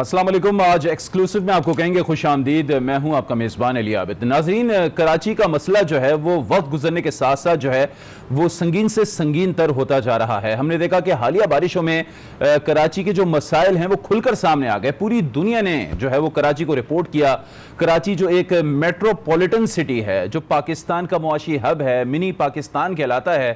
अस्सलाम वालेकुम। आज एक्सक्लूसिव में आपको कहेंगे खुश आमदीद। मैं हूं आपका मेज़बान अली आबिद। नाज़रीन, कराची का मसला जो है वो वक्त गुजरने के साथ साथ जो है वो संगीन से संगीन तर होता जा रहा है। हमने देखा कि हालिया बारिशों में कराची के जो मसाइल हैं वो खुलकर सामने आ गए। पूरी दुनिया ने जो है वो कराची को रिपोर्ट किया। कराची जो एक मेट्रोपॉलिटन सिटी है, जो पाकिस्तान का मुआशी हब है, मिनी पाकिस्तान कहलाता है,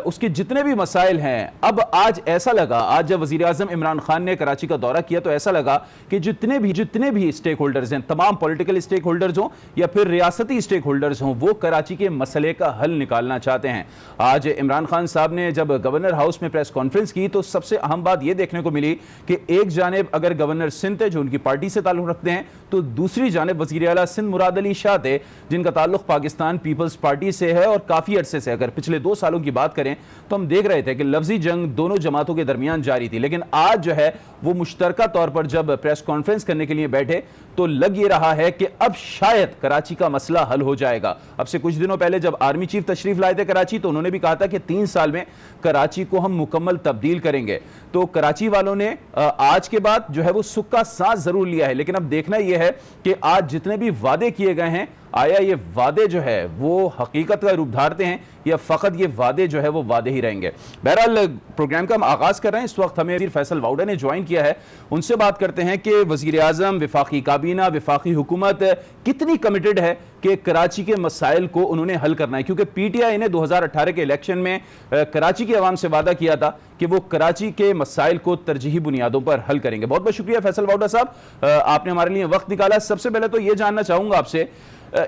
उसके जितने भी मसाइल हैं, अब आज ऐसा लगा, आज जब वज़ीर आज़म इमरान खान ने कराची का दौरा किया तो ऐसा लगा कि जितने भी स्टेक होल्डर्स हैं, तमाम पॉलिटिकल स्टेक होल्डर्स हों या फिर रियासती स्टेक होल्डर्स हों, वो कराची के मसले का हल निकालना चाहते हैं। आज इमरान खान साहब ने जब गवर्नर हाउस में प्रेस कॉन्फ्रेंस की तो सबसे अहम बात यह देखने को मिली कि एक जानिब अगर गवर्नर सिंध थे जो उनकी पार्टी से ताल्लुक रखते हैं, तो दूसरी जानिब वज़ीर आला सिंध मुराद अली शाह थे जिनका ताल्लुक पाकिस्तान पीपल्स पार्टी से है और काफ़ी अरसे से। अगर पिछले 2 सालों की बात करें तो हम देख रहे थे कि लफ्जी जंग दोनों जमातों के दरमियान जारी थी, लेकिन आज जो है वो मुश्तरका तौर पर जब प्रेस कॉन्फ्रेंस करने के लिए बैठे तो लग ये रहा है कि अब शायद कराची का मसला हल हो जाएगा। अब से कुछ दिनों पहले जब आर्मी चीफ तशरीफ लाए थे कराची तो उन्होंने भी कहा था कि 3 साल में कराची को हम मुकम्मल तब्दील करेंगे। तो कराची वालों ने आज के बाद जो है वो सुख का सांस जरूर लिया है, लेकिन अब देखना यह है कि आज जितने भी वादे किए गए हैं, आया ये वादे जो है वो हकीकत का रूप धारते हैं या फ़कत ये वादे जो है वो वादे ही रहेंगे। बहरहाल प्रोग्राम का हम आगाज़ कर रहे हैं। इस वक्त हमें वज़ीर फैसल वाउडा ने ज्वाइन किया है, उनसे बात करते हैं कि वज़ीर आज़म, वफाकी काबीना, वफाकी हुकूमत कितनी कमिटेड है कि कराची के मसाइल को उन्होंने हल करना है, क्योंकि PTI ने 2018 के इलेक्शन में कराची की आवाम से वादा किया था कि वो कराची के मसाइल को तरजीही बुनियादों पर हल करेंगे। बहुत बहुत शुक्रिया फैसल वाउडा साहब, आपने हमारे लिए वक्त निकाला। सबसे पहले तो ये जानना चाहूँगा आपसे,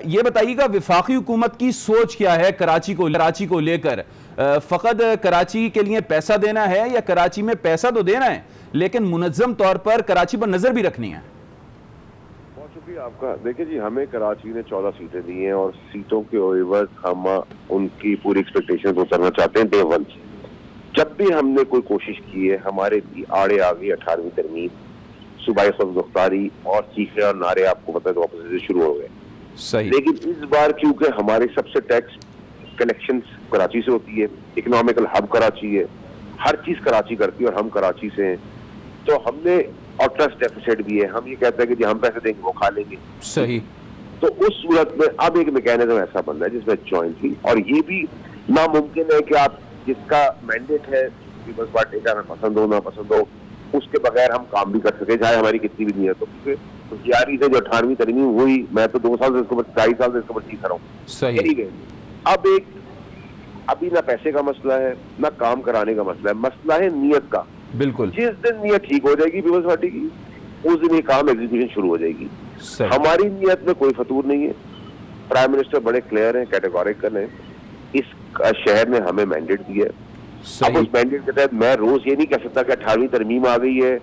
ये बताइएगा वफाकी हुकूमत की सोच क्या है कराची को लेकर? फ़कत कराची के लिए पैसा देना है या कराची में पैसा तो देना है लेकिन मुनज़्ज़म तौर पर कराची पर नज़र भी रखनी है? बहुत शुक्रिया आपका। देखिए जी, हमें कराची ने 14 सीटें दी हैं और सीटों के एवज हम उनकी पूरी एक्सपेक्टेशन को उतरना चाहते हैं डे 1 से। जब भी हमने कोई कोशिश की है, हमारे आड़े आ गई 18वीं तरमीम, सूबाई ख़ुदमुख्तारी और चीखे और नारे आपको पता है तो वापस से शुरू हो गए। सही। लेकिन इस बार क्योंकि हमारे सबसे टैक्स कलेक्शन कराची से होती है, इकोनॉमिकल हब कराची है, हर चीज कराची करती है और हम कराची से हैं, तो हमने और ट्रस्ट डेफिसिट भी है। हम ये कहते हैं कि जी हम पैसे देंगे वो खा लेंगे। सही। तो उस सूरत में अब एक मैकेनिज्म ऐसा बन रहा है जिसमें जॉइंटली, और ये भी नामुमकिन है कि आप जिसका मैंडेट है पीपल्स पार्टी का, पसंद हो ना पसंद हो, उसके बगैर हम काम भी कर सके, चाहे हमारी कितनी भी नीयत हो। क्योंकि यारी से जो 18वीं तरमीम हुई, मैं तो 2 साल से इसको 2.5 साल से इसको बच्ची कर रहा हूँ। सही। अब अभी ना पैसे का मसला है ना काम कराने का मसला है, मसला है नीयत का। बिल्कुल। जिस दिन नीयत ठीक हो जाएगी पीपल्स पार्टी की, उस दिन ये काम एग्जीक्यूशन शुरू हो जाएगी। हमारी नीयत में कोई फतूर नहीं है। प्राइम मिनिस्टर बड़े क्लियर हैं, कैटेगोरिकल हैं। इस शहर ने हमें मैंडेट दिया है। अब उस मैंडेट के तहत मैं रोज ये नहीं कह सकता कि 18वीं तरमीम आ गई है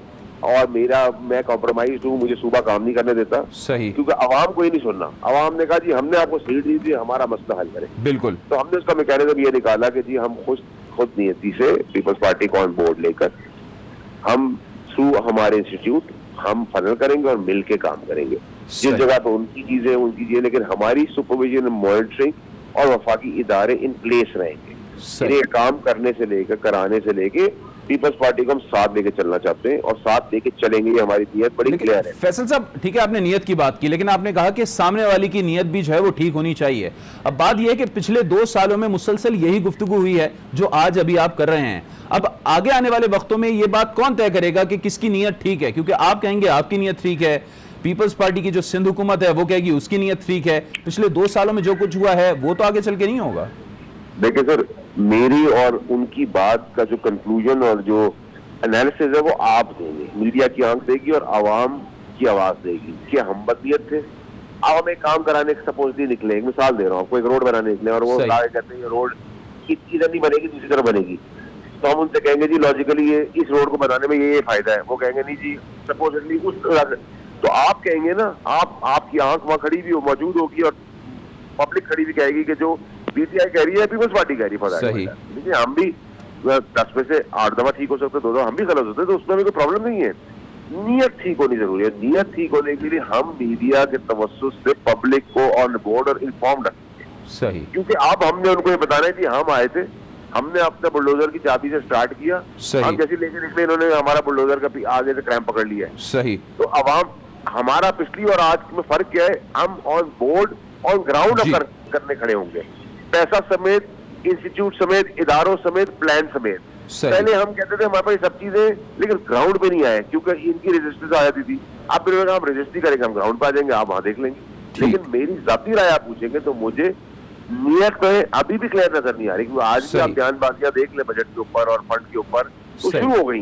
और मैं कॉम्प्रोमाइज हूँ, मुझे सुबह काम नहीं करने देता। सही। क्योंकि आवाम को ये नहीं सुनना। आवाम ने कहा जी हमने आपको सीट दी थी, हमारा मसला हल करें। बिल्कुल। तो हमने उसका मैकेनिज्म ये निकाला कि जी हम खुद नियति से पीपल्स पार्टी को ऑन बोर्ड लेकर हम थ्रू हमारे इंस्टीट्यूट हम फनल करेंगे और मिल के काम करेंगे। जिस जगह पर उनकी चीजें, लेकिन हमारी सुपरविजन, मॉनिटरिंग और वफाकी इदारे इन प्लेस रहेंगे। ये काम करने से लेकर कराने से लेके पीपल्स पार्टी को हम साथ लेके चलना चाहते हैं और साथ लेके चलेंगे। ये हमारी नीयत बड़ी क्लियर है। फैसल साहब, ठीक है, आपने नीयत की बात की, लेकिन आपने कहा कि सामने वाली की नीयत भी जो है वो ठीक होनी चाहिए। अब बात यह है कि पिछले 2 सालों में मुसलसल यही गुफ्तगू हुई है जो आज अभी आप कर रहे हैं। अब आगे आने वाले वक्तों में ये बात कौन तय करेगा कि किसकी नीयत ठीक है? क्योंकि आप कहेंगे आपकी नीयत ठीक है, पीपल्स पार्टी की जो सिंध हुकूमत है वो कहेगी उसकी नीयत ठीक है। पिछले 2 सालों में जो कुछ हुआ है वो तो आगे चल के नहीं होगा। देखिए सर, मेरी और उनकी बात का जो कंक्लूजन और जो एनालिसिस है वो आप देंगे, मीडिया की आंख देगी और आवाम की आवाज देगी कि हम बदनीयत थे। अब हम एक काम कराने सपोजली निकले, मिसाल दे रहा हूँ आपको, एक रोड बनाने निकले और वो कहते हैं ये रोड इधर नहीं बनेगी दूसरी तरफ बनेगी, तो हम उनसे कहेंगे जी लॉजिकली ये इस रोड को बनाने में ये फायदा है। वो कहेंगे नहीं जी सपोजली उस, तो आप कहेंगे ना, आपकी आंख वहां खड़ी भी मौजूद होगी और पब्लिक खड़ी भी कहेगी कि जो PTI कह रही है पीपल्स पार्टी कह रही है। देखिए हम भी 10 में से 8 दफा ठीक हो सकते, 2 दफा हम भी गलत होते, तो उसमें भी कोई प्रॉब्लम नहीं है। नीयत ठीक होनी जरूरी है। नीयत ठीक होने के लिए हम मीडिया के तवज्जुह से पब्लिक को ऑन बोर्ड और इन्फॉर्म रखेंगे। सही। क्योंकि अब हमने उनको ये बताना है कि हम आए थे, हमने अपने बुलडोजर की चाबी से स्टार्ट किया, सही। हम जैसे लेके निकले इन्होंने हमारा बुलडोजर का आगे से क्रैम्प पकड़ लिया है। सही। तो अवाम, हमारा पिछली और आज में फर्क क्या है, हम ऑन बोर्ड ऑन ग्राउंड जी। करने खड़े होंगे, पैसा समेत, इंस्टीट्यूट समेत, इदारों समेत, प्लान समेत। सही। पहले हम कहते थे हमारे पास ये सब चीजें, लेकिन ग्राउंड पे नहीं आए क्योंकि इनकी रजिस्ट्री आ जाती थी। अब फिर हम रजिस्ट्री करेंगे, हम ग्राउंड पे आ जाएंगे, आप वहां देख लेंगे। लेकिन मेरी जाती राय आप पूछेंगे तो मुझे नियत पे अभी भी क्लियर नजर नहीं आ रही, क्योंकि आज भी सही। आप बयानबाजियां देख ले बजट के ऊपर और फंड के ऊपर, तो सही। शुरू हो गई।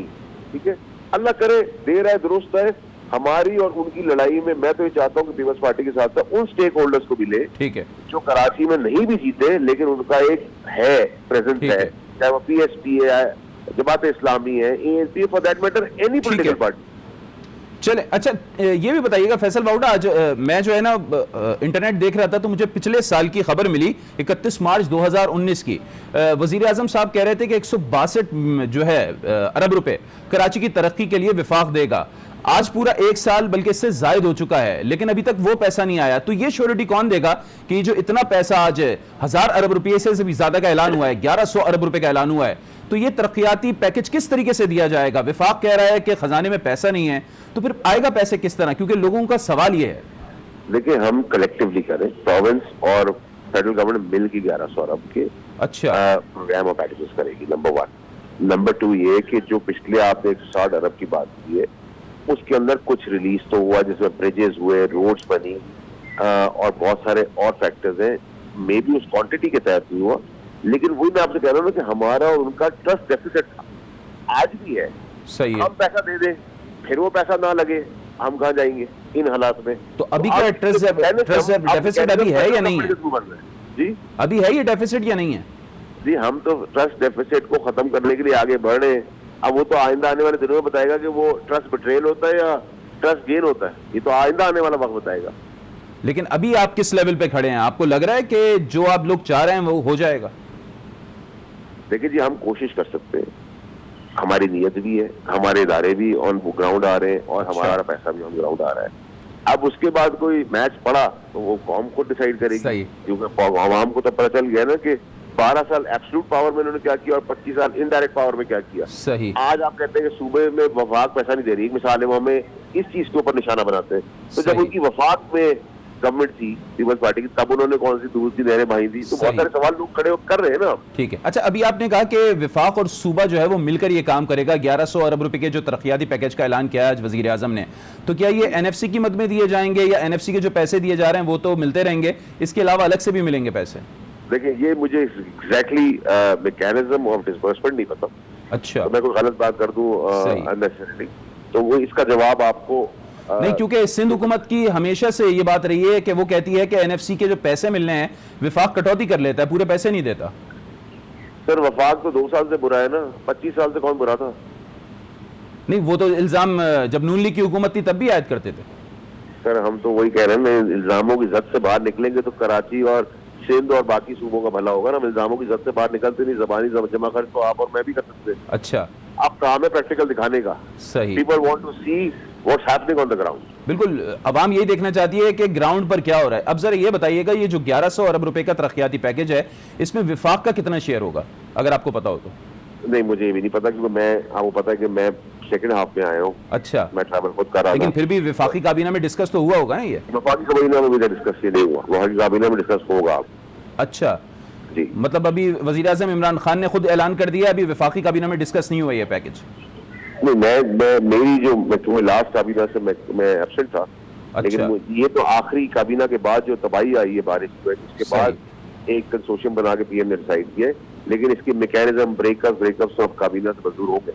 ठीक है, अल्लाह करे, देर है दुरुस्त है। हमारी और उनकी लड़ाई में मैं तो ये चाहता हूँ कि पीपल्स पार्टी के साथ साथ उन स्टेक होल्डर्स को भी ले ठीक है। जो कराची में नहीं भी जीते लेकिन उनका एक है प्रेजेंस ठीक है, है। चाहे वो पीएसपी है, जमात इस्लामी है, ANP, for that matter any political party. चले, अच्छा ये भी बताइएगा फैसल बाउडा, आज मैं जो है ना इंटरनेट देख रहा था तो मुझे पिछले साल की खबर मिली 31 मार्च 2019 की। वजीर आजम साहब कह रहे थे कि 162 जो है अरब रुपए कराची की तरक्की के लिए विफाक देगा। आज पूरा एक साल बल्कि इससे जायद हो चुका है लेकिन अभी तक वो पैसा नहीं आया। तो ये श्योरिटी कौन देगा कि जो इतना पैसा आज 1000 अरब रुपये से भी ज्यादा का ऐलान हुआ है, 1100 अरब रुपए का ऐलान हुआ है, तो ये तरक्याती पैकेज किस तरीके से दिया जाएगा? विफाक कह रहा है कि खजाने में पैसा नहीं है, तो फिर आएगा पैसे किस तरह? क्योंकि लोगों का सवाल ये है। देखिए, हम कलेक्टिवली करें, प्रोविंस और फेडरल गवर्नमेंट मिल के 1100 अरब के अच्छा प्रोग्राम और पैकेजेस करेगी, नंबर 1। नंबर 2 ये कि जो पिछले आपने 160 अरब की बात की है उसके अंदर कुछ रिलीज तो हुआ, जिसमें ब्रिजेस हुए, रोड्स बनी और बहुत सारे और फैक्टर्स हैं, मे बी उस क्वांटिटी के तहत भी हुआ। लेकिन वही मैं आपसे कह रहा हूँ ना कि हमारा और उनका ट्रस्ट डेफिसिट आज भी है। सही है। हम पैसा दे दें फिर वो पैसा ना लगे, हम कहाँ जाएंगे इन हालात में? तो अभी क्या ट्रस्ट डेफिसिट अभी है या नहीं है? जी अभी है ये डेफिसिट या नहीं है? जी, हम तो ट्रस्ट डेफिसिट को खत्म करने के लिए आगे बढ़ रहे हैं। अब वो तो आइंदा आने वाले दिनों में बताएगा कि वो ट्रस्ट बिट्रेल होता है या ट्रस्ट गेन होता है, ये तो आइंदा आने वाला वक्त बताएगा। लेकिन अभी आप किस लेवल पे खड़े हैं? आपको लग रहा है कि जो आप लोग चाह रहे हैं वो हो जाएगा? देखिए जी, हम कोशिश कर सकते हैं, हमारी नीयत भी है, हमारे इदारे भी ऑन ग्राउंड आ रहे हैं और हमारा पैसा भी ऑन ग्राउंड आ रहा है। अब उसके बाद कोई मैच पड़ा तो वो कौम को डिसाइड करेगी, क्योंकि आवाम को तो पता चल गया ना कि 12 साल एब्सोल्यूट पावर में उन्होंने क्या किया और 25 साल इनडायरेक्ट पावर में क्या किया। सही। आज आप कहते हैं कि सूबे में वफाक पैसा नहीं दे रही, मिसाल है वो हमें इस चीज के ऊपर निशाना बनाते हैं। तो जब उनकी वफाक में गवर्नमेंट थी पीपल्स पार्टी की, तब उन्होंने कौन सी दूर की नहरें बहाई थी? तो बहुत सारे सवाल लोग खड़े कर रहे हैं ना। ठीक है। अच्छा, अभी आपने कहा कि विफाक और सूबा जो है वो मिलकर ये काम करेगा। 1100 अरब रुपए के जो तरक्याती पैकेज का ऐलान किया आज वजीर आजम ने, तो क्या ये एनएफसी की मद में दिए जाएंगे या एनएफसी के जो पैसे दिए जा रहे हैं वो तो मिलते रहेंगे, इसके अलावा अलग से भी मिलेंगे पैसे? देखिए, ये मुझे एग्जैक्टली मैकेनिज्म ऑफ डिसबर्समेंट नहीं पता। अच्छा, तो मैं कोई गलत बात कर दूं अननेसेसरीली, तो वो इसका जवाब आपको नहीं, क्योंकि सिंध हुकूमत की हमेशा से ये बात रही है कि वो कहती है कि एनएफसी के जो पैसे मिलने हैं विफाक कटौती कर लेता है, पूरे पैसे नहीं देता। सर, वफाक तो 2 साल से बुरा है ना, 25 साल से कौन बुरा था? नहीं, वो तो इल्जाम जब नून लीग की हुकूमत थी तब भी आयद करते थे। सर, हम तो वही कह रहे हैं, इल्जामों की जद से बाहर निकलेंगे तो कराची और सिंध और बाकी सूबों का भला होगा ना। हम इल्जामों की जद से बाहर निकलते नहीं, जबानी जमा कर तो आप और मैं भी कर सकते हैं। अच्छा, आप काम है प्रैक्टिकल दिखाने का। सही। People want to see what's happening on the ground. बिल्कुल, अवाम यही देखना चाहती है कि ग्राउंड पर क्या हो रहा है। अब जरा ये बताइएगा, ये जो 1100 अरब रुपए का तरक्याती पैकेज है इसमें विफाक का कितना शेयर होगा, अगर आपको पता हो तो? नहीं, मुझे ये भी नहीं पता, क्योंकि मैं, आपको पता है कि मैं सेकंड हाफ में आया हूँ। अच्छा, मैं ट्रैवल खुद कर रहा था। लेकिन फिर भी विफाकी काबीना में डिस्कस तो हुआ होगा ना? ये वफाकी काबीना में मुझे डिस्कस ये नहीं हुआ, वफाकी काबीना में डिस्कस होगा। अच्छा जी, मतलब अभी वजीर आज़म इमरान खान ने खुद ऐलान कर दिया, अभी विफाकी काबीना में डिस्कस नहीं हुआ ये पैकेज? नहीं, मैं मेरी जो मैं लास्ट काबीना से मैं एब्सेंट था। अच्छा। लेकिन ये तो आखिरी काबीना के बाद जो तबाही आई है बारिश की वजह, उसके बाद एक कंसोर्शियम बना के पीएम ने डिसाइड किया है, लेकिन इसके मैकेनिज्म ब्रेकअप सब काबीना से मंजूर हो गए।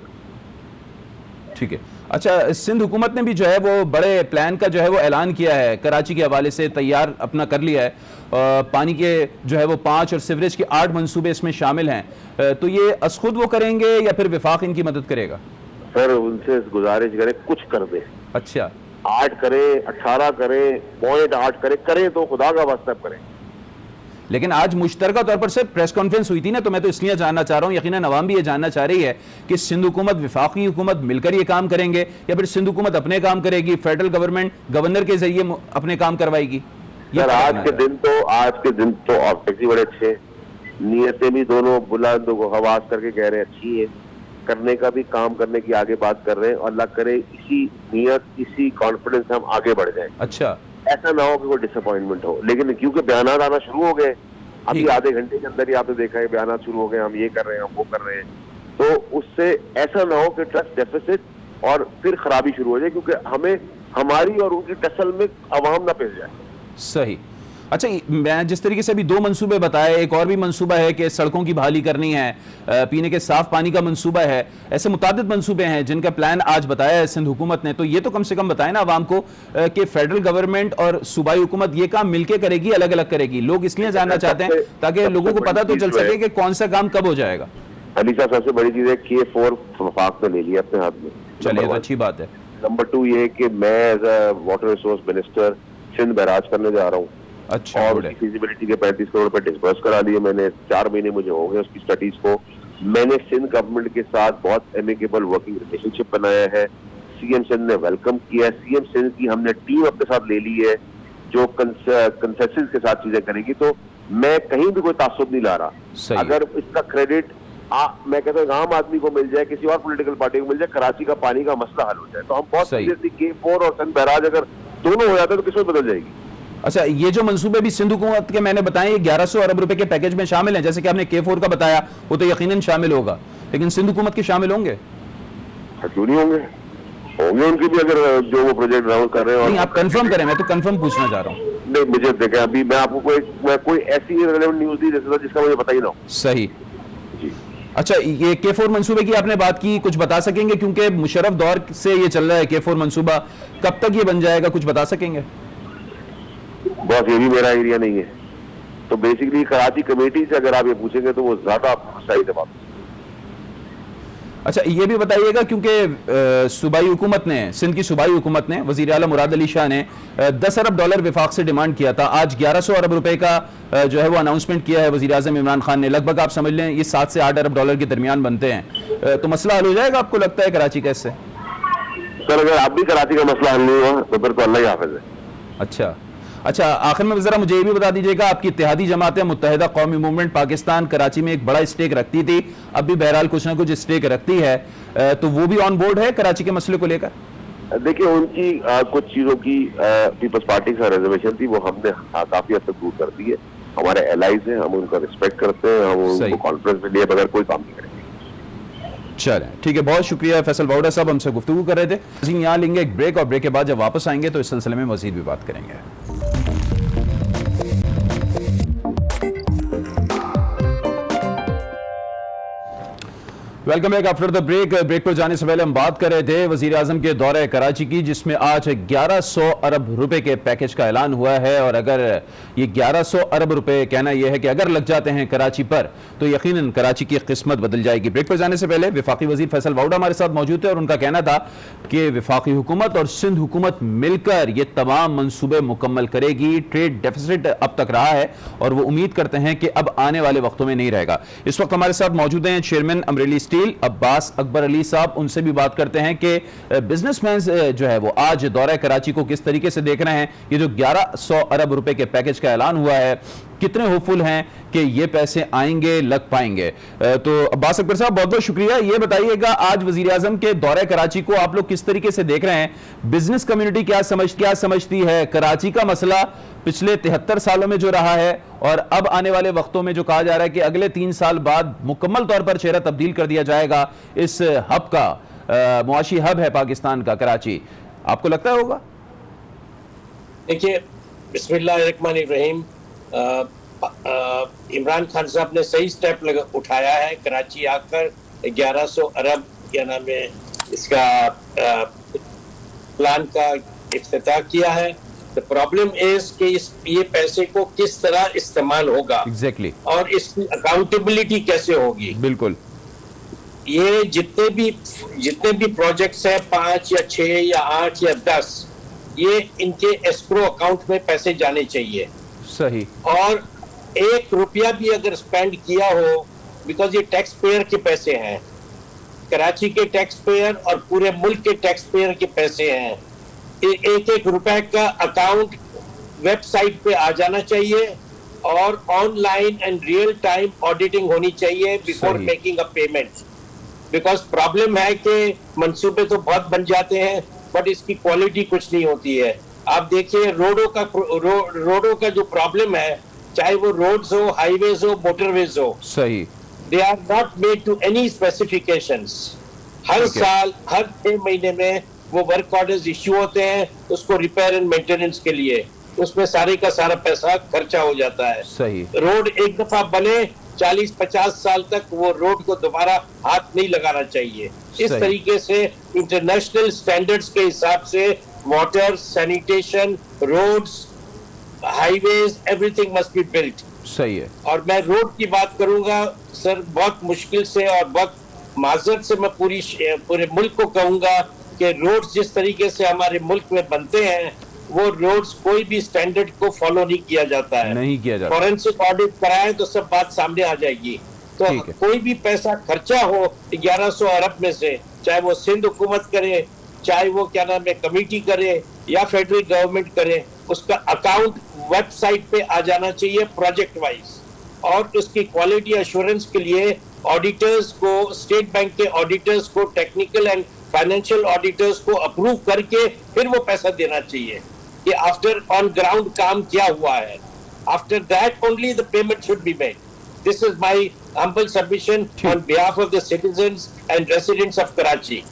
ठीक है। अच्छा, सिंध हुकूमत ने भी जो है वो बड़े प्लान का जो है वो ऐलान किया है, कराची के हवाले से तैयार अपना कर लिया है। पानी के जो है वो 5 और सीवरेज के 8 मंसूबे इसमें शामिल हैं। तो ये खुद वो करेंगे या फिर विफाक इनकी मदद करेगा? सर, उनसे गुजारिश करें कुछ कर दे। अच्छा, 8 करें, 18 करें, 0.8 करें तो खुदा का वास्ता करें। लेकिन आज मुश्तरका तौर पर सिर्फ प्रेस कॉन्फ्रेंस हुई थी ना, तो मैं तो इसलिए जानना चाह रहा हूँ, यकीनन अवाम भी ये जानना चाह रही है कि सिंध हुकूमत विफाकी हुकूमत मिलकर ये काम करेंगे या फिर सिंध हुकूमत अपने काम करेगी, फेडरल गवर्नमेंट गवर्नर के जरिए अपने काम करवाएगी? सर, आज के दिन तो ऑब्जेक्टिव बड़े अच्छे, नीयतें भी दोनों बुलंद हवास करके कह रहे हैं अच्छी है, करने का भी, काम करने की आगे बात कर रहे हैं, और अल्लाह करे इसी नीयत, इसी कॉन्फिडेंस से हम आगे बढ़ जाएं। अच्छा, ऐसा ना हो कि कोई डिसअपॉइंटमेंट हो। लेकिन क्योंकि बयानात आना शुरू हो गए, अभी ठीक। आधे घंटे के अंदर ही आपने देखा है बयानात शुरू हो गए, हम ये कर रहे हैं, हम वो कर रहे हैं, तो उससे ऐसा ना हो कि ट्रस्ट डेफिसिट और फिर खराबी शुरू हो जाए, क्योंकि हमें हमारी और उनकी टसल में अवाम ना पिस जाए। सही। अच्छा, मैं जिस तरीके से अभी दो मंसूबे बताए, एक और भी मंसूबा है कि सड़कों की बहाली करनी है, पीने के साफ पानी का मंसूबा है, ऐसे मुतादिद मंसूबे हैं जिनका प्लान आज बताया है सिंध हुकूमत ने। तो ये तो कम से कम बताए ना आवाम को कि फेडरल गवर्नमेंट और सूबाई हुकूमत ये काम मिलके करेगी, अलग अलग करेगी। लोग इसलिए जानना चाहते हैं ताकि लोगों को पता तो चल सके कि कौन सा काम कब हो जाएगा। अली साहब, सबसे बड़ी चीज है K4 वफाक ने ले लिया अपने हाथ में। चलिए, तो अच्छी बात है। नंबर 2 ये है कि मैं as a water resource minister Sindh barrage करने जा रहा हूँ। अच्छा, और उसकी फिजिबिलिटी के 35 करोड़ रुपए डिस्बर्स करा लिए मैंने। 4 महीने मुझे हो गए उसकी स्टडीज को। मैंने सिंध गवर्नमेंट के साथ बहुत एमिकेबल वर्किंग रिलेशनशिप बनाया है। सीएम सिंध ने वेलकम किया है। सीएम सिंध की हमने टीम अपने साथ ले ली है जो कंसेंसस के साथ चीजें करेगी। तो मैं कहीं भी कोई तासुब नहीं ला रहा। अगर इसका क्रेडिट मैं कहता हूँ आम आदमी को मिल जाए, किसी और पॉलिटिकल पार्टी को मिल जाए, कराची का पानी का मसला हल हो जाए, तो हम बहुत सीरियसली K4 और सिंध बैराज अगर दोनों हो जाते तो किस्मत बदल जाएगी। अच्छा, ये जो मंसूबे भी सिंध हुकूमत के मैंने बताए, ये 1100 अरब रुपए के पैकेज में शामिल हैं। जैसे कि आपने K4 का बताया, वो तो यकीनन शामिल होगा, लेकिन सिंध हुकूमत के शामिल होंगे? क्यों नहीं होंगे? होंगे उनके भी, अगर जो वो प्रोजेक्ट राउंड कर रहे हैं। नहीं, आप कंफर्म करें, मैं तो कंफर्म पूछना चाह रहा हूँ। नहीं, मुझे देखें, अभी मैं आपको कोई ऐसी रेलेवेंट न्यूज नहीं दे सकता जिसका मुझे पता ही ना हो। सही जी। अच्छा, ये K4 मंसूबे की आपने बात की, कुछ बता सकेंगे? क्योंकि मुशर्रफ दौर से ये चल रहा है K4 मंसूबा, कब तक ये बन जाएगा, कुछ बता सकेंगे? बस ये भी मेरा एरिया नहीं है। तो बेसिकली कराची कमेटी से अगर आप ये पूछेंगे तो वो ज्यादा आपको सही जवाब। अच्छा, ये भी बताइएगा, क्योंकि सूबाई हुकूमत ने, सिंध की सूबाई हुकूमत ने, वजीर आला मुराद अली शाह ने $10 अरब विफाक से डिमांड किया था। आज 1100 अरब रुपए का जो है वो अनाउंसमेंट किया है वजीर आज़म इमरान खान ने। लगभग आप समझ लें ये 7 से 8 अरब डॉलर के दरमियान बनते हैं। तो मसला हल हो जाएगा आपको लगता है कराची का इससे? सर, अगर आप भी कराची का मसला हल नहीं हुआ तो फिर तो अल्लाह ही हाफिज है। अच्छा, आखिर में जरा मुझे ये भी बता दीजिएगा, आपकी इत्तेहादी जमात मुत्तहिदा कौमी मूवमेंट पाकिस्तान कराची में एक बड़ा स्टेक रखती थी, अब भी बहरहाल कुछ ना कुछ स्टेक रखती है, तो वो भी ऑन बोर्ड है कराची के मसले को लेकर? देखिए, उनकी कुछ चीजों की पीपल्स पार्टी का रिजर्वेशन थी, वो हमने काफी हद तक दूर कर दी है। हमारे एलाइज हैं, हम उनका रिस्पेक्ट करते हैं, हम उनको कॉन्फ्रेंस में लिए बगैर कोई काम नहीं करेंगे। चलें, ठीक है, बहुत शुक्रिया फैसल बाउडा साहब, हमसे गुफ्तगू कर रहे थे। यहाँ लेंगे एक ब्रेक, और ब्रेक के बाद जब वापस आएंगे तो इस सिलसिले में मजीद भी बात करेंगे। Welcome back after the break. Break पर जाने से पहले हम बात कर रहे थे वजीर आजम के दौरे कराची की, जिसमें आज 1100 अरब रुपए के पैकेज का ऐलान हुआ है। और अगर ये 1100 अरब रुपए, कहना यह है कि अगर लग जाते हैं कराची पर तो यकीनन कराची की किस्मत बदल जाएगी। ब्रेक पर जाने से पहले विफाकी वजीर फैसल बाउडा हमारे साथ मौजूद थे, और उनका कहना था कि विफाकी हुकूमत और सिंध हुकूमत मिलकर ये तमाम मंसूबे मुकम्मल करेगी। ट्रेड डेफिसिट अब तक रहा है और वो उम्मीद करते हैं कि अब आने वाले वक्तों में नहीं रहेगा। इस वक्त हमारे साथ मौजूद हैं चेयरमैन अमरेली स्टील अब्बास अकबर अली साहब। उनसे भी बात करते हैं कि बिजनेसमैन जो है वो आज दौरा कराची को किस तरीके से देख रहे हैं। ये जो 1100 अरब रुपए के पैकेज का ऐलान हुआ है, कितने होपफुल हैं कि ये पैसे आएंगे, लग पाएंगे? तो अब्बास अकबर साहब, बहुत बहुत शुक्रिया। ये बताइएगा, आज वजीर आजम के दौरे कराची को आप लोग किस तरीके से देख रहे हैं? बिजनेस कम्युनिटी क्या समझती है? कराची का मसला पिछले 73 सालों में जो रहा है, और अब आने वाले वक्तों में जो कहा जा रहा है कि अगले 3 साल बाद मुकम्मल तौर पर चेहरा तब्दील कर दिया जाएगा इस हब का, मुआशी हब है पाकिस्तान का कराची, आपको लगता होगा? देखिए, बिस्मिल्लाहिर्रहमानिर्रहीम, इमरान खान साहब ने सही स्टेप उठाया है। कराची आकर 1100 अरब क्या नाम है इसका प्लान का इफ्तिताह किया है। द प्रॉब्लम इज कि ये पैसे को किस तरह इस्तेमाल होगा, एग्जैक्टली, और इसकी अकाउंटेबिलिटी कैसे होगी। बिल्कुल, ये जितने भी प्रोजेक्ट्स हैं, 5 या 6 या 8 या 10, ये इनके एस्क्रो अकाउंट में पैसे जाने चाहिए। सही। और 1 रुपया भी अगर स्पेंड किया हो, बिकॉज ये टैक्स पेयर के पैसे हैं, कराची के टैक्स पेयर और पूरे मुल्क के टैक्स पेयर के पैसे हैं। 1-1 रुपए का अकाउंट वेबसाइट पे आ जाना चाहिए, और online and real time auditing होनी चाहिए बिफोर सही। Making a payment. Because problem है कि मंसूबे तो बहुत बन जाते हैं बट इसकी क्वालिटी कुछ नहीं होती है। आप देखिए रोडों का जो प्रॉब्लम है, चाहे वो रोड्स हो, हाईवेज हो, मोटरवेज हो, सही। They are not made to any specifications. हर ठीक है। साल हर 6 महीने में वो वर्क ऑर्डर्स इश्यू होते हैं उसको रिपेयर एंड मेंटेनेंस के लिए, उसमें सारे का सारा पैसा खर्चा हो जाता है। सही। रोड एक दफा बने 40-50 साल तक वो रोड को दोबारा हाथ नहीं लगाना चाहिए। इस सही। तरीके से इंटरनेशनल स्टैंडर्ड्स के हिसाब से water, sanitation, roads, highways, everything must be built. सही है। और मैं रोड की बात करूंगा सर, बहुत मुश्किल से और बहुत माजरत से मैं पूरे मुल्क को कहूंगा कि रोड्स जिस तरीके से हमारे मुल्क में बनते हैं वो रोड्स कोई भी स्टैंडर्ड को फॉलो नहीं किया जाता है। नहीं किया जाता। फॉरेंसिक ऑडिट कराएं तो सब बात सामने आ जाएगी। तो ठीक है। कोई भी पैसा खर्चा हो 1100 अरब में से, चाहे वो सिंध हुकूमत करे, चाहे वो क्या नाम है कमेटी करे या फेडरल गवर्नमेंट करे, उसका अकाउंट वेबसाइट पे आ जाना चाहिए प्रोजेक्ट वाइज। और उसकी क्वालिटी एश्योरेंस के लिए ऑडिटर्स को, स्टेट बैंक के ऑडिटर्स को, टेक्निकल एंड फाइनेंशियल ऑडिटर्स को अप्रूव करके फिर वो पैसा देना चाहिए कि आफ्टर ऑन ग्राउंड काम क्या हुआ है। After that only the payment should be made. This is my humble submission on behalf of the citizens and residents of Karachi.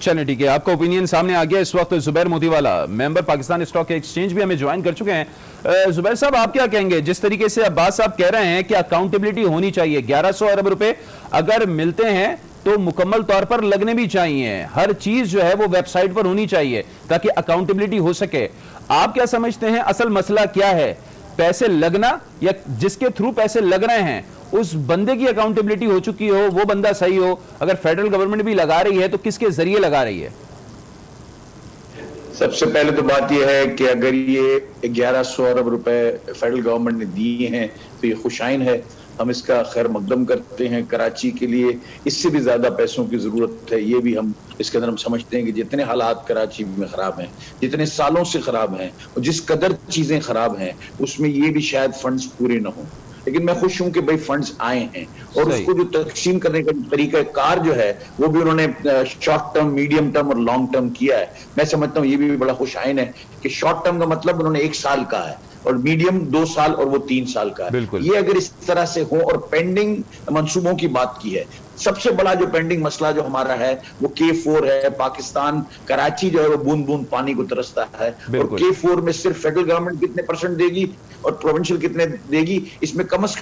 चलिए ठीक है, आपका ओपिनियन सामने आ गया। इस वक्त Zubair Motiwala, member Pakistan stock exchange, भी हमें ज्वाइन कर चुके हैं। जुबैर साहब, आप क्या कहेंगे जिस तरीके से अब्बास साहब कह रहे हैं कि अकाउंटेबिलिटी होनी चाहिए, 1100 अरब रुपए अगर मिलते हैं तो मुकम्मल तौर पर लगने भी चाहिए, हर चीज जो है वो वेबसाइट पर होनी चाहिए ताकि अकाउंटेबिलिटी हो सके। आप क्या समझते हैं असल मसला क्या है, पैसे लगना या जिसके थ्रू पैसे लग रहे हैं उस बंदे की अकाउंटेबिलिटी हो चुकी हो, वो बंदा सही हो? अगर फेडरल गवर्नमेंट भी लगा रही है तो किसके जरिए लगा रही है? सबसे पहले तो बात यह है कि अगर ये 1100 अरब रुपए फेडरल गवर्नमेंट ने दिए हैं तो ये खुशाइन है, हम इसका खैर मकदम करते हैं। कराची के लिए इससे भी ज्यादा पैसों की जरूरत है, ये भी हम इसके अंदर हम समझते हैं कि जितने हालात कराची में खराब हैं, जितने सालों से खराब हैं और जिस कदर चीजें खराब हैं, उसमें ये भी शायद फंड्स पूरे न हों। लेकिन मैं खुश हूं कि भाई फंड्स आए हैं और उसको जो तकसीम करने का तरीका कार जो है वो भी उन्होंने शॉर्ट टर्म, मीडियम टर्म और लॉन्ग टर्म किया है। मैं समझता हूं ये भी बड़ा खुशाइन है कि शॉर्ट टर्म का मतलब उन्होंने 1 साल का है और मीडियम 2 साल और वो 3 साल का है। ये अगर इस तरह से हो और पेंडिंग मंसूबों की बात की है, सबसे बड़ा जो पेंडिंग मसला जो हमारा है वो K4 है। पाकिस्तान, कराची जो है वो बूंद बूंद पानी को तरसता है और K4 में सिर्फ फेडरल गवर्नमेंट कितने % देगी और प्रोविंशियल कितने देगी, इसमें कम से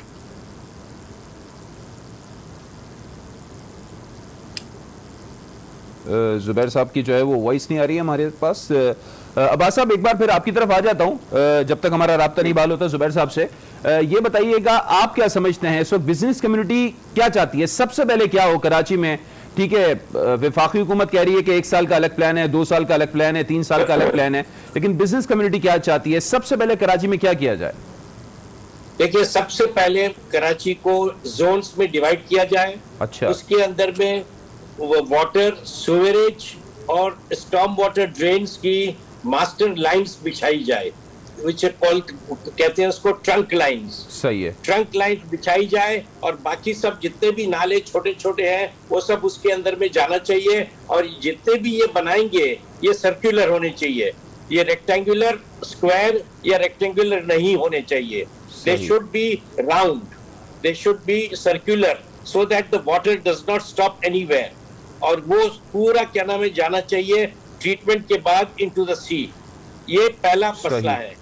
जुबैर साहब की जो है वो वॉइस नहीं आ रही है हमारे पास। अब्बास साहब, एक बार फिर आपकी तरफ आ जाता हूं जब तक हमारा राब्ता नहीं बहाल होता जुबैर साहब से। ये बताइएगा आप क्या समझते हैं इस वक्त बिजनेस कम्युनिटी क्या चाहती है? सबसे पहले क्या हो कराची में? ठीक है, वफाकी हुकूमत कह रही है कि 1 साल का अलग प्लान है, 2 साल का अलग प्लान है, 3 साल का अलग प्लान है, लेकिन बिजनेस कम्युनिटी क्या चाहती है? सबसे पहले कराची में क्या किया जाए? देखिए, सबसे पहले कराची को जोन्स में डिवाइड किया जाए। अच्छा। उसके अंदर में वाटर, सीवरेज और स्टॉर्म वाटर ड्रेन्स की मास्टर लाइंस बिछाई जाए, विच कहते हैं उसको ट्रंक लाइंस। सही है। ट्रंक लाइंस बिछाई जाए और बाकी सब जितने भी नाले छोटे छोटे हैं वो सब उसके अंदर में जाना चाहिए। और जितने भी ये बनाएंगे ये सर्कुलर होने चाहिए, ये रेक्टेंगुलर, स्क्वायर या रेक्टेंगुलर नहीं होने चाहिए। They should be round, they should be circular so that the water does not stop anywhere. और वो पूरा क्या नाम है जाना चाहिए ट्रीटमेंट के बाद इनटू द सी। ये पहला मसला है।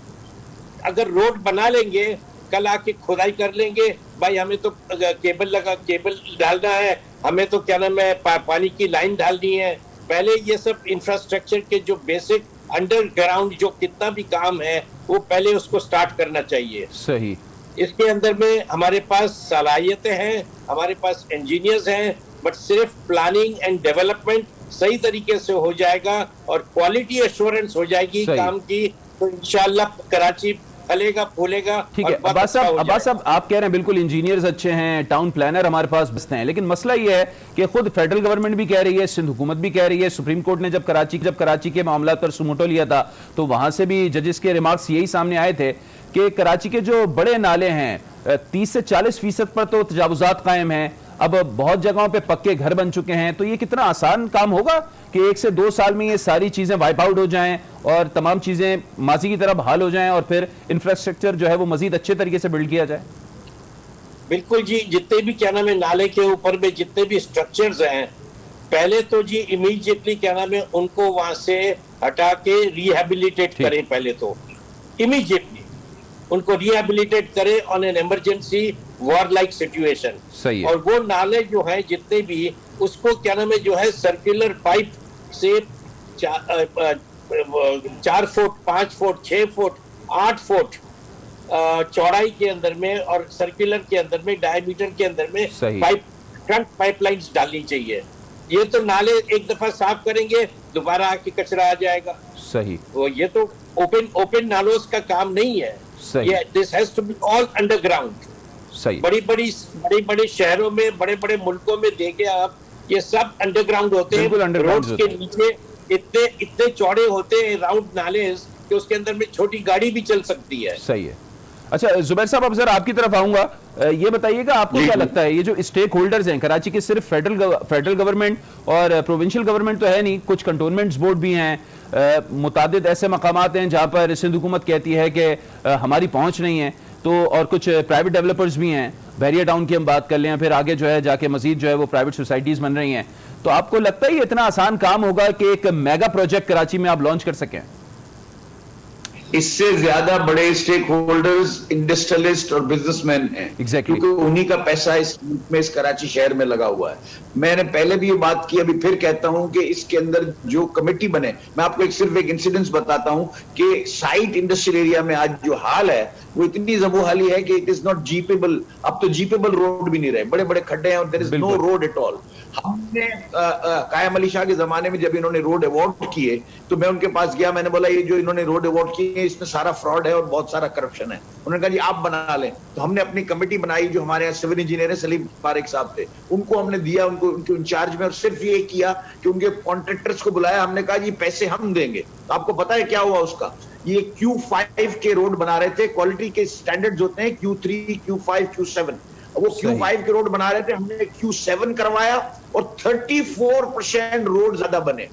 अगर रोड बना लेंगे, कल आके खुदाई कर लेंगे, भाई हमें तो केबल डालना है, हमें तो क्या नाम है पानी की लाइन डालनी है। पहले ये सब इंफ्रास्ट्रक्चर के जो बेसिक अंडरग्राउंड जो कितना भी काम है वो पहले उसको स्टार्ट करना चाहिए। सही। इसके अंदर में हमारे पास सलाहियतें हैं, हमारे पास इंजीनियर्स हैं, बट सिर्फ प्लानिंग एंड डेवलपमेंट सही तरीके से हो जाएगा और क्वालिटी एश्योरेंस हो जाएगी काम की, तो इंशाल्लाह कराची फलेगा फूलेगा। ठीक और है बहुत अब्बास अच्छा साहब, हो अब्बास जाएगा। साहब आप कह रहे हैं बिल्कुल इंजीनियर्स अच्छे हैं, टाउन प्लानर हमारे पास बसते हैं, लेकिन मसला ये है कि खुद फेडरल गवर्नमेंट भी कह रही है, सिंध हुकूमत भी कह रही है, सुप्रीम कोर्ट ने जब कराची के मामला पर सुमोटो लिया था तो वहां से भी जजेस के रिमार्क्स यही सामने आए थे कि कराची के जो बड़े नाले हैं 30 से 40% पर तो तजावुजात कायम हैं, अब बहुत जगहों पे पक्के घर बन चुके हैं। तो ये कितना आसान काम होगा कि 1 से 2 साल में ये सारी चीजें वाइप आउट हो जाएं और तमाम चीजें माजी की तरह बहाल हो जाएं और फिर इंफ्रास्ट्रक्चर जो है वो मजीद अच्छे तरीके से बिल्ड किया जाए? बिल्कुल जी, जितने भी क्या नाम है नाले के ऊपर में जितने भी स्ट्रक्चर्स हैं, पहले तो जी इमीडिएटली क्या नाम है उनको वहां से हटा के रिहेबिलिटेट करें। पहले तो इमीडिएटली उनको रिहेबिलिटेट करें on an emergency war like situation. सही है। और वो नाले जो हैं जितने भी उसको क्या नाम है जो है सर्कुलर पाइप से 4 फुट 5 फुट 6 फुट 8 फुट चौड़ाई के अंदर में और सर्कुलर के अंदर में डायमीटर के अंदर में पाइप ट्रंक पाइपलाइंस डालनी चाहिए। ये तो नाले एक दफा साफ करेंगे दोबारा आके कचरा आ जाएगा। सही। तो ये तो ओपन नालोस का काम नहीं है। सही। ये this has to be all underground. सही। बड़ी शहरों में बड़े मुल्कों में देखे आप, ये सब अंडरग्राउंड होते हैं। रोड के नीचे इतने चौड़े होते हैं राउंड नाले कि उसके अंदर में छोटी गाड़ी भी चल सकती है। सही है। अच्छा जुबैर साहब, अब जरा आपकी तरफ आऊंगा, ये बताइएगा आपको क्या लगता है ये जो स्टेक होल्डर्स हैं कराची के, सिर्फ फेडरल गवर्नमेंट और प्रोविंशियल गवर्नमेंट तो है नहीं, कुछ कंटोनमेंट्स बोर्ड भी हैं, मुतादिद ऐसे मकामात हैं जहां पर सिंध हुकूमत कहती है कि हमारी पहुंच नहीं है, तो और कुछ प्राइवेट डेवलपर्स भी हैं, बैरियर टाउन की हम बात कर लें, फिर आगे जो है जाके मजीद जो है वो प्राइवेट सोसाइटीज बन रही हैं। तो आपको लगता है ये इतना आसान काम होगा कि एक मेगा प्रोजेक्ट कराची में आप लॉन्च कर सकें? इससे ज्यादा बड़े स्टेक होल्डर्स इंडस्ट्रियलिस्ट और बिजनेसमैन हैं। Exactly. क्योंकि उन्हीं का पैसा इस मुल्क में, इस कराची शहर में लगा हुआ है। मैंने पहले भी ये बात की, अभी फिर कहता हूं कि इसके अंदर जो कमेटी बने, मैं आपको सिर्फ एक इंसिडेंस बताता हूं कि साइट इंडस्ट्रियल एरिया में आज जो हाल है वो इतनी जबूहाली है कि इट इज नॉट जीपेबल। अब तो जीपेबल रोड भी नहीं रहे, बड़े बड़े खड्डे हैं और there is no road at all. हमने कायम अली शाह के जमाने में जब इन्होंने रोड अवार्ड किए तो मैं उनके पास गया, मैंने बोला ये जो इन्होंने रोड अवार्ड किए इसमें सारा फ्रॉड है और बहुत सारा करप्शन है। उन्होंने कहा जी आप बना लें। तो हमने अपनी कमेटी बनाई, जो हमारे यहाँ सिविल इंजीनियर सलीम फारिक साहब थे, उनको हमने दिया, उनको उनके इंचार्ज में, और सिर्फ ये किया कि उनके कॉन्ट्रैक्टर्स को बुलाया, हमने कहा जी पैसे हम देंगे। तो आपको पता है क्या हुआ उसका? ये Q5 के रोड बना रहे थे, क्वालिटी के स्टैंडर्ड्स होते हैं Q3 Q5 Q7, वो Q5 के रोड बना रहे थे, हमने Q7 करवाया और 34% रोड ज्यादा बने।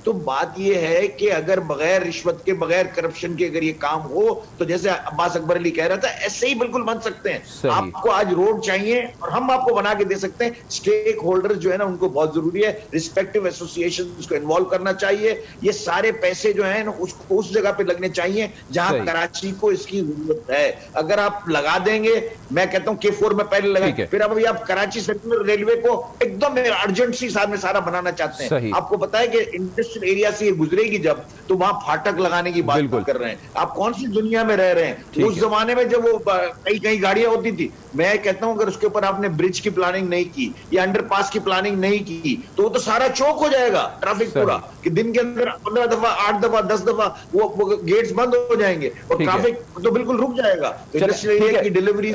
तो बात यह है कि अगर बगैर रिश्वत के, बगैर करप्शन के अगर ये काम हो तो जैसे अब्बास अकबर अली कह रहा था, ऐसे ही बिल्कुल बन सकते हैं। आपको आज रोड चाहिए और हम आपको बना के दे सकते हैं। स्टेक होल्डर जो है ना उनको बहुत जरूरी है, रिस्पेक्टिव एसोसिएशंस को इन्वॉल्व करना चाहिए। ये सारे पैसे जो है ना उसको उस जगह पे लगने चाहिए जहां कराची को इसकी जरूरत है। अगर आप लगा देंगे, मैं कहता हूं K4 में पहले लगा, फिर अब आप कराची सर्कुलर रेलवे को एकदम अर्जेंसी में सारा बनाना चाहते हैं। आपको पता है कि एरिया से गुजरेगी जब, तो वहां फाटक लगाने की बात कर रहे हैं। आप कौन सी दुनिया में रह रहे हैं? उस जमाने में जब वो कई गाड़ियां होती थी, मैं कहता हूं अगर उसके ऊपर आपने ब्रिज की प्लानिंग नहीं की या अंडरपास की प्लानिंग नहीं की तो वो तो सारा चौक हो जाएगा, ट्रैफिक पूरा, कि दिन के अंदर 15 दफा 8 दफा 10 दफा वो गेट्स बंद हो जाएंगे और ट्रैफिक तो बिल्कुल रुक जाएगा। तो इंडस्ट्रियल एरिया की डिलीवरी।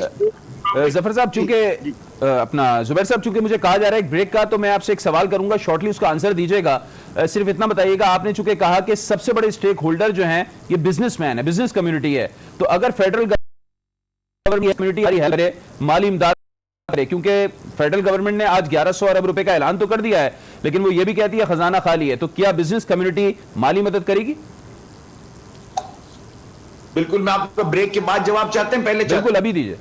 जफर साहब, चूंकि अपना जुबैर साहब, चूंकि मुझे कहा जा रहा है एक ब्रेक का, तो मैं आपसे एक सवाल करूंगा, शॉर्टली उसका आंसर दीजिएगा। सिर्फ इतना बताइएगा, आपने चूंकि कहा कि सबसे बड़े स्टेक होल्डर जो हैं ये बिजनेसमैन है, बिजनेस कम्युनिटी है, तो अगर फेडरल गवर्नमेंट कम्युनिटी हेल्प करे, माली इमदाद करे, क्योंकि फेडरल गवर्नमेंट ने आज 1100 अरब रुपए का ऐलान तो कर दिया है, लेकिन वो ये भी कहती है खजाना खाली है, तो क्या बिजनेस कम्युनिटी माली मदद करेगी? बिल्कुल, मैं आपको ब्रेक के बाद जवाब चाहते हैं, पहले बिल्कुल अभी दीजिए।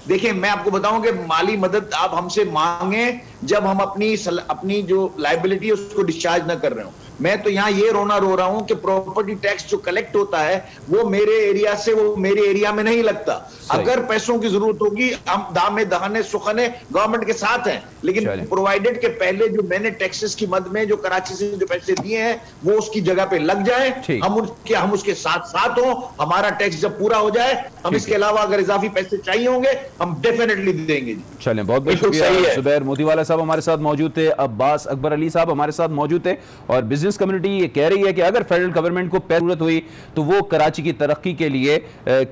देखिए, मैं आपको बताऊं कि माली मदद आप हमसे मांगे जब हम अपनी जो लायबिलिटी है उसको डिस्चार्ज ना कर रहे हो। मैं तो यहाँ ये रोना रो रहा हूं कि प्रॉपर्टी टैक्स जो कलेक्ट होता है वो मेरे एरिया से, वो मेरे एरिया में नहीं लगता। अगर पैसों की जरूरत होगी, हम दामे दहाने सुखने गवर्नमेंट के साथ हैं, लेकिन प्रोवाइडेड के पहले जो मैंने टैक्सेस की मद में जो कराची से जो पैसे दिए हैं वो उसकी जगह पे लग जाए, हम उसके साथ हो। हमारा टैक्स जब पूरा हो जाए, हम इसके अलावा अगर इजाफी पैसे चाहिए होंगे हम डेफिनेटली देंगे। चलें, बहुत बहुत शुक्रिया। जुबैर मोतीवाला साहब हमारे साथ मौजूद थे, अब्बास अकबर अली साहब हमारे साथ मौजूद थे, और बिजनेस बिजनेस कम्युनिटी ये कह रही है कि अगर फेडरल गवर्नमेंट को जरूरत हुई तो वो कराची की तरक्की के लिए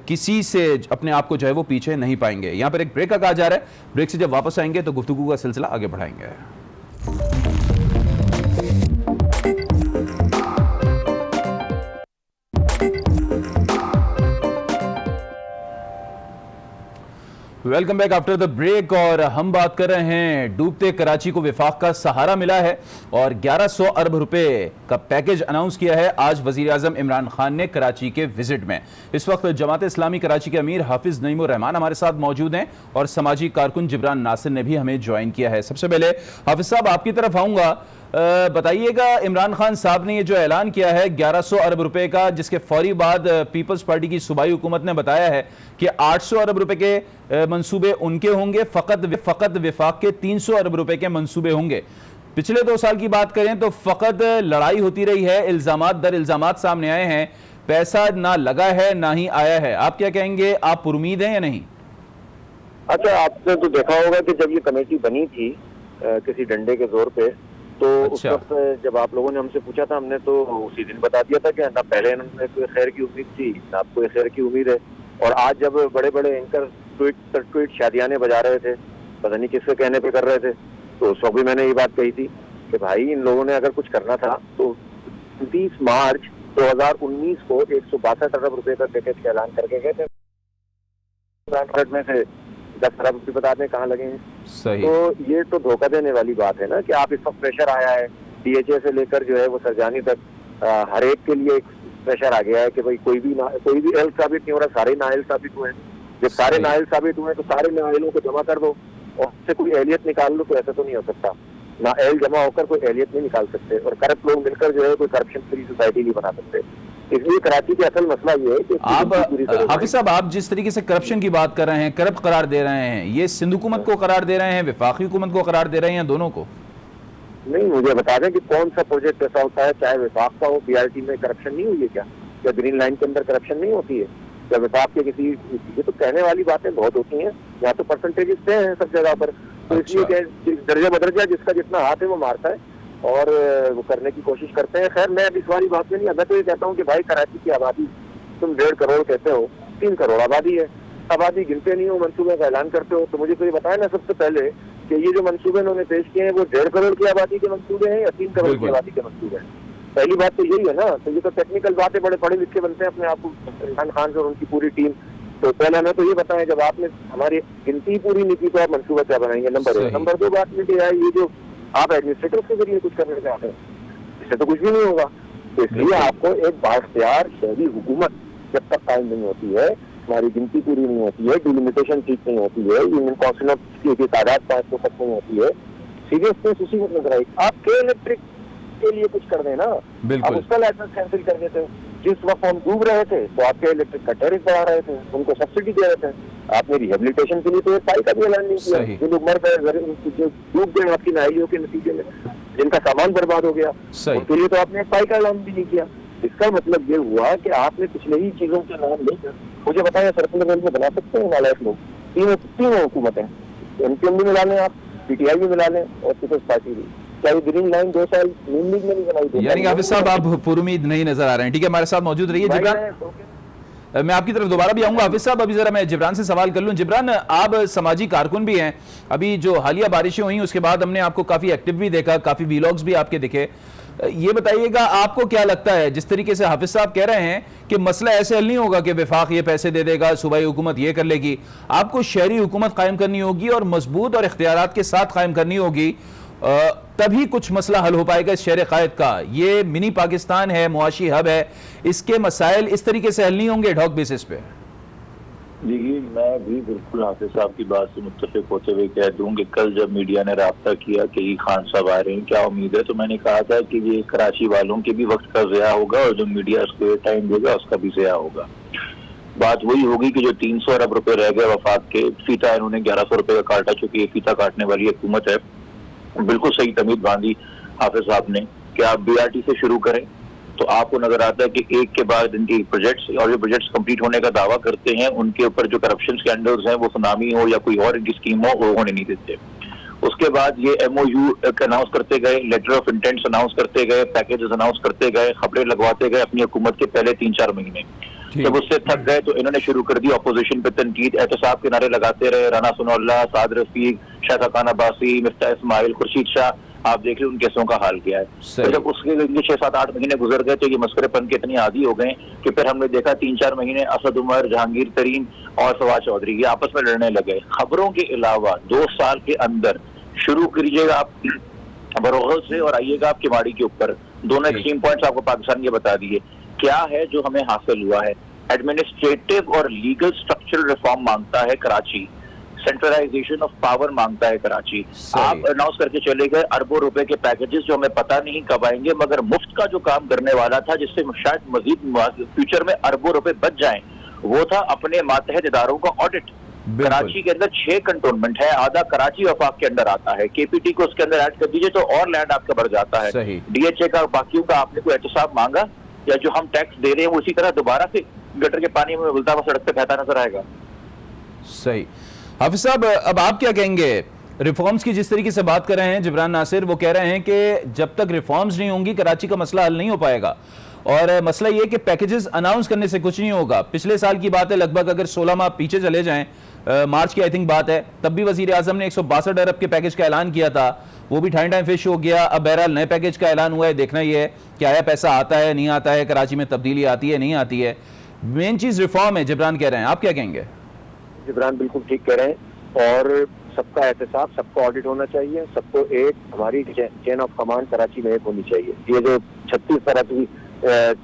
किसी से अपने आप को जो है वो पीछे नहीं पाएंगे। यहां पर एक ब्रेक का कहा जा रहा है, ब्रेक से जब वापस आएंगे तो गुफ्तगू का सिलसिला आगे बढ़ाएंगे। Welcome back after the break. और हम बात कर रहे हैं डूबते कराची को विफाक का सहारा मिला है और 1100 अरब रुपए का पैकेज अनाउंस किया है आज वजीर आजम इमरान खान ने कराची के विजिट में। इस वक्त जमात इस्लामी कराची के अमीर हाफिज नईमुर रहमान हमारे साथ मौजूद हैं और समाजी कारकुन जिब्रान नासिर ने भी हमें ज्वाइन किया है। सबसे पहले हाफिज साहब आपकी तरफ आऊंगा, बताइएगा इमरान खान साहब ने ये जो ऐलान किया है 1100 अरब रुपए का, जिसके फौरी बाद पीपल्स पार्टी की सूबाई हुकूमत ने बताया है कि 800 अरब रुपए के मंसूबे उनके होंगे, फकत विफाक के 300 अरब रुपए के मंसूबे होंगे। पिछले 2 साल की बात करें तो फकत लड़ाई होती रही है, इल्जामात दर इल्जामात सामने आए हैं, पैसा ना लगा है ना ही आया है। आप क्या कहेंगे, आप पुरुमीद हैं या नहीं? अच्छा, आपने तो देखा होगा कि जब ये कमेटी बनी थी किसी डंडे के जोर पे, तो उस वक्त जब आप लोगों ने हमसे पूछा था, हमने तो उसी दिन बता दिया था कि ना पहले हमें कोई खैर की उम्मीद थी ना आपको खैर की उम्मीद है। और आज जब बड़े बड़े एंकर ट्वीट शादियाने बजा रहे थे, पता नहीं किसके कहने पे कर रहे थे, तो उस वक्त भी मैंने ये बात कही थी कि भाई इन लोगों ने अगर कुछ करना था तो 30 मार्च 2019 को 162 अरब रुपए का पैकेज का ऐलान करके गए थे। में से 10 अरब रुपये बता दें कहाँ लगे हैं। सही। तो ये तो धोखा देने वाली बात है ना कि आप इस वक्त प्रेशर आया है DHA से लेकर जो है वो सरजानी तक, हर एक के लिए एक प्रेशर आ गया है कि भाई कोई भी एहल साबित नहीं हो रहा, सारे नाअहल साबित हुए। जब सारे नाअहल साबित हुए तो सारे नाअहलों को जमा कर दो और उससे कोई एहलियत निकाल लो, तो ऐसा तो नहीं हो सकता। नाअहल जमा होकर कोई एहलियत नहीं निकाल सकते और करप्ट लोग मिलकर जो है कोई करप्शन फ्री सोसाइटी नहीं बना सकते। इसलिए कराची का असल मसला ये है कि आप हाफिज साहब, आप जिस तरीके से करप्शन की बात कर रहे हैं, करप्ट करार दे रहे हैं, ये सिंध हुकूमत को करार दे रहे हैं, विफाकी हुकूमत को करार दे रहे हैं, या दोनों को? नहीं, मुझे बता दें कि कौन सा प्रोजेक्ट ऐसा होता है, चाहे विफाक का हो, BRT में करप्शन नहीं हुई है क्या? या ग्रीन लाइन के अंदर करप्शन नहीं होती है? या विफाक के किसी, ये तो कहने वाली बातें बहुत होती हैं, यहाँ तो परसेंटेज पे हैं सब जगह पर। तो इसलिए दर्जा बदर्जा जिसका जितना हाथ है वो मारता है और वो करने की कोशिश करते हैं। खैर, मैं अब इस वाली बात में नहीं, मैं तो ये कहता हूँ कि भाई कराची की आबादी तुम 1.5 करोड़ कहते हो, 3 करोड़ आबादी है, आबादी गिनते नहीं हो, मंसूबे का ऐलान करते हो, तो मुझे तो ये बताया ना सबसे पहले कि ये जो मंसूबे उन्होंने पेश किए हैं वो 1.5 करोड़ की आबादी के मंसूबे हैं या 3 करोड़ की आबादी के मंसूबे हैं? पहली बात तो यही है ना। तो ये तो टेक्निकल बातें, बड़े पढ़े लिखे बनते हैं अपने आप को इमरान खान और उनकी पूरी टीम। तो पहले हमें तो ये बताया, जब आपने हमारी गिनती पूरी नहीं की तो आप मंसूबा क्या बनाएंगे? नंबर 1। नंबर 2 बात ये है, ये जो आप एडमिनिस्ट्रेटर के जरिए कुछ करने चाहते हैं, इससे तो कुछ भी नहीं होगा। तो इसलिए आपको एक बाख्तियार शहरी हुकूमत जब तक कायम नहीं होती है, हमारी गिनती पूरी नहीं होती है, डिलिमिटेशन ठीक नहीं होती है, यूनियन काउंसिल की तादाद 500 तक नहीं होती है, सीरियसनेस उसी में नजर आई। आप के इलेक्ट्रिक के लिए कुछ कर देना, आप उसका लाइसेंस कैंसिल कर देते। जिस वक्त हम डूब रहे थे तो आपके इलेक्ट्रिक का टैरिफ बढ़ा रहे थे, उनको सब्सिडी दे रहे थे। आपने रिहेबिलिटेशन के लिए तो एक पाई का भी ऐलान नहीं किया। जो लोग मर गए, जो डूब गए आपकी नाइलियों के नतीजे में, जिनका सामान बर्बाद हो गया, उनके लिए तो आपने एक पाई का ऐलान भी नहीं किया। इसका मतलब ये हुआ कि आपने पिछले ही चीजों के नाम लेकर, मुझे बताया सर्कुलर रेल में बना सकते हैं नालायक लोग? तीनों हुकूमत है, MPM भी मिला लें आप, PTI भी मिला लें और पीपल्स पार्टी भी। क्या ग्रीन लाइन 2 साल नून लीग में नहीं बनाई? यानी हाफिज साहब आप पुरुमीद नहीं नजर आ रहे हैं। ठीक है, हमारे साथ मौजूद रहिए। जिब्रान, मैं आपकी तरफ दोबारा भी आऊंगा। हाफिज साहब, अभी जरा मैं जिब्रान से सवाल कर लूं। जिब्रान, आप समाजी कारकुन भी हैं, अभी जो हालिया बारिशें हुई उसके बाद हमने आपको काफी एक्टिव भी देखा, काफी व्लॉग्स भी आपके दिखे। ये बताइएगा, आपको क्या लगता है, जिस तरीके से हाफिज साहब कह रहे हैं कि मसला ऐसे हल नहीं होगा कि विफाक ये पैसे दे देगा, सूबाई हुकूमत ये कर लेगी, आपको शहरी हुकूमत कायम करनी होगी और मजबूत और इख्तियारात के साथ कायम करनी होगी, तभी कुछ मसला हल हो पाएगा इस शहर कायद का। ये मिनी पाकिस्तान है, मुआशी हब है, इसके मसाइल इस तरीके से हल नहीं होंगे एडहॉक बेसिस पे। देखिए, मैं भी बिल्कुल हाफिज साहब की बात से मुत्तफिक होते हुए कह दूं कि कल जब मीडिया ने राब्ता किया कि खान साहब आ रहे हैं, क्या उम्मीद है, तो मैंने कहा था कि ये कराची वालों के भी वक्त का ज़या होगा और जो मीडिया उसको टाइम देगा उसका भी ज़या होगा। बात वही होगी कि जो 300 अरब रुपए रह गए वफाक के, फीता इन्होंने 1100 रुपए का काटा, चूंकि ये फीता काटने वाली हुकूमत है। बिल्कुल सही तमीद बांधी हाफिज साहब ने कि आप BRT से शुरू करें, तो आपको नजर आता है कि एक के बाद इनके प्रोजेक्ट्स, और जो प्रोजेक्ट्स कंप्लीट होने का दावा करते हैं उनके ऊपर जो करप्शन स्कैंडल्स हैं, वो सुनामी हो या कोई और इनकी स्कीम हो, वो होने नहीं देते। उसके बाद ये MOU अनाउंस करते गए, लेटर ऑफ इंटेंट्स अनाउंस करते गए, पैकेजेस अनाउंस करते गए, खबरें लगवाते गए अपनी हुकूमत के पहले 3-4 महीने। जब उससे थक गए तो इन्होंने शुरू कर दी अपोजिशन पे तनकीद, एहतसाब के नारे लगाते रहे। राना सनाउल्लाह, साद रफीक, शायद खान अब्बासी, मिफ्ता इस्माइल, खुर्शीद शाह, आप देख लीजिए उन केसों का हाल क्या है। तो जब उसके 6-7-8 महीने गुजर गए तो ये मस्करेपन के इतने आदी हो गए कि फिर हमने देखा 3-4 महीने असद उमर, जहांगीर तरीन और फवाद चौधरी ये आपस में लड़ने लगे। खबरों के अलावा 2 साल के अंदर शुरू करिएगा आप बरोगल से और आइएगा आप किमाड़ी के ऊपर। दोनों एक्सट्रीम पॉइंट्स आपको पाकिस्तान के बता दिए। क्या है जो हमें हासिल हुआ है? एडमिनिस्ट्रेटिव और लीगल स्ट्रक्चरल रिफॉर्म मांगता है कराची, सेंट्रलाइजेशन ऑफ पावर मांगता है कराची। आप अनाउंस करके चले गए अरबों रुपए के पैकेजेस जो हमें पता नहीं कब आएंगे, मगर मुफ्त का जो काम करने वाला था जिससे शायद मजीद फ्यूचर में अरबों रुपए बच जाएं, वो था अपने मातहत इदारों का ऑडिट। कराची के अंदर 6 कंटोनमेंट है, आधा कराची वफाक के अंदर आता है। KPT को उसके अंदर ऐड कर दीजिए तो और लैंड आपका बढ़ जाता है। DHA का बाकियों का आपने कोई एहतसाब मांगा, या जो हम टैक्स दे रहे हैं उसी तरह दोबारा से गटर के पानी में उबलता हुआ सड़क पे बहता नजर आएगा। सही। हाफिज साहब, अब आप क्या कहेंगे? रिफॉर्म्स की जिस तरीके से बात कर रहे हैं जिब्रान नासिर, वो कह रहे हैं कि जब तक रिफॉर्म्स नहीं होंगी कराची का मसला हल नहीं हो पाएगा। और मसला ये कि पैकेजेस अनाउंस करने से कुछ नहीं होगा। पिछले साल की बात है, लगभग अगर 16 माह पीछे चले जाएं, मार्च की आई थिंक बात है, तब भी वजीर आजम ने 162 अरब के पैकेज का ऐलान किया था, वो भी टाइम फिश हो गया। अब बहरहाल नए पैकेज का ऐलान हुआ है, देखना ये है कि आया पैसा आता है नहीं आता है, कराची में तब्दीली आती है नहीं आती है। मेन चीज रिफॉर्म है, जिब्रान कह रहे हैं, आप क्या कहेंगे? जिब्रान बिल्कुल ठीक कह रहे हैं, और सबका एहतसाब, सबका ऑडिट होना चाहिए, सबको एक हमारी चेन ऑफ कमांड कराची में एक होनी चाहिए। ये जो 36 तरह की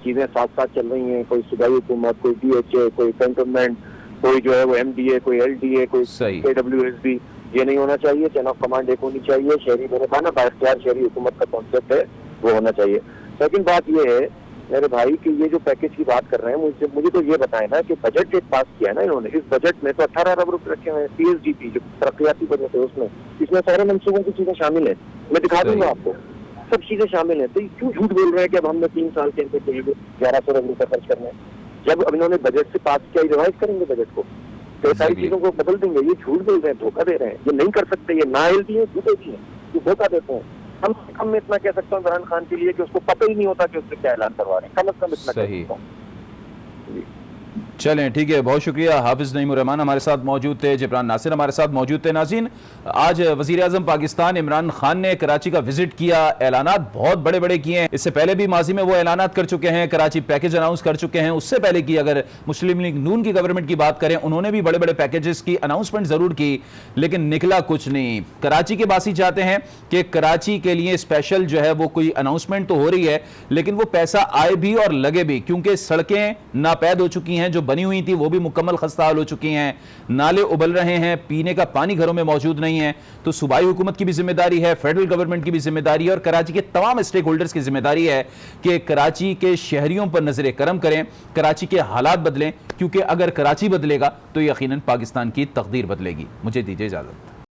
चीजें साथ साथ चल रही हैं, कोई सूबाई हुकूमत, कोई DHA, कोई कैंटोनमेंट, कोई जो है वो MDA, कोई LDA, कोई KWSB, ये नहीं होना चाहिए। चेन ऑफ कमांड एक होनी चाहिए। शहरी, मैंने कहा ना, बाइख्तियार शहरी हुकूमत का कॉन्सेप्ट है, वो होना चाहिए। सेकंड बात ये है मेरे भाई कि ये जो पैकेज की बात कर रहे हैं, मुझे तो ये बताएं ना कि बजट एक पास किया है ना इन्होंने, इस बजट में तो 18 अरब रुपए रखे हुए हैं CSDP जो तरक्याती बजट है उसमें, इसमें सारे मनसूबों की चीजें शामिल है। मैं दिखा दूंगा आपको, सब चीजें शामिल है। तो क्यों झूठ बोल रहे हैं कि अब हमने 3 साल के अंदर 1100 अरब रुपए खर्च करना है? जब अब इन्होंने बजट से पास किया, रिवाइज करेंगे बजट को तो सारी चीजों को बदल देंगे। ये झूठ बोल रहे हैं, धोखा दे रहे हैं, ये नहीं कर सकते, ये नाअहल भी है, झूठे भी है, ये धोखा देते हैं। कम से कम मैं इतना कह सकता हूँ इमरान खान के लिए कि उसको पता ही नहीं होता कि उससे क्या ऐलान करवा रहे हैं, कम से कम इतना कह सकता हूँ। चलें, ठीक है, बहुत शुक्रिया। हाफिज नईमुर रहमान हमारे साथ मौजूद थे, जिब्रान नासिर हमारे साथ मौजूद थे। नाज़रीन, आज वज़ीर आज़म पाकिस्तान इमरान खान ने कराची का विजिट किया, ऐलानात बहुत बड़े बड़े किए हैं। इससे पहले भी माजी में वो ऐलानात कर चुके हैं, कराची पैकेज अनाउंस कर चुके हैं। उससे पहले की अगर मुस्लिम लीग नून की गवर्नमेंट की बात करें, उन्होंने भी बड़े बड़े पैकेजेस की अनाउंसमेंट जरूर की, लेकिन निकला कुछ नहीं। कराची के बासी चाहते हैं कि कराची के लिए स्पेशल जो है वो कोई अनाउंसमेंट तो हो रही है, लेकिन वो पैसा आए भी और लगे भी, क्योंकि सड़कें नापैद हो चुकी हैं, जो बनी हुई थी वो भी मुकम्मल खस्ता हाल हो चुकी हैं, नाले उबल रहे हैं, पीने का पानी घरों में मौजूद नहीं है। तो सूबाई हुकूमत की भी जिम्मेदारी है, फेडरल गवर्नमेंट की भी जिम्मेदारी है, और कराची के तमाम स्टेक होल्डर्स की जिम्मेदारी है कि कराची के शहरियों पर नजर करम करें, कराची के हालात बदलें, क्योंकि अगर कराची बदलेगा तो यकीनन पाकिस्तान की तकदीर बदलेगी। मुझे दीजिए इजाजत।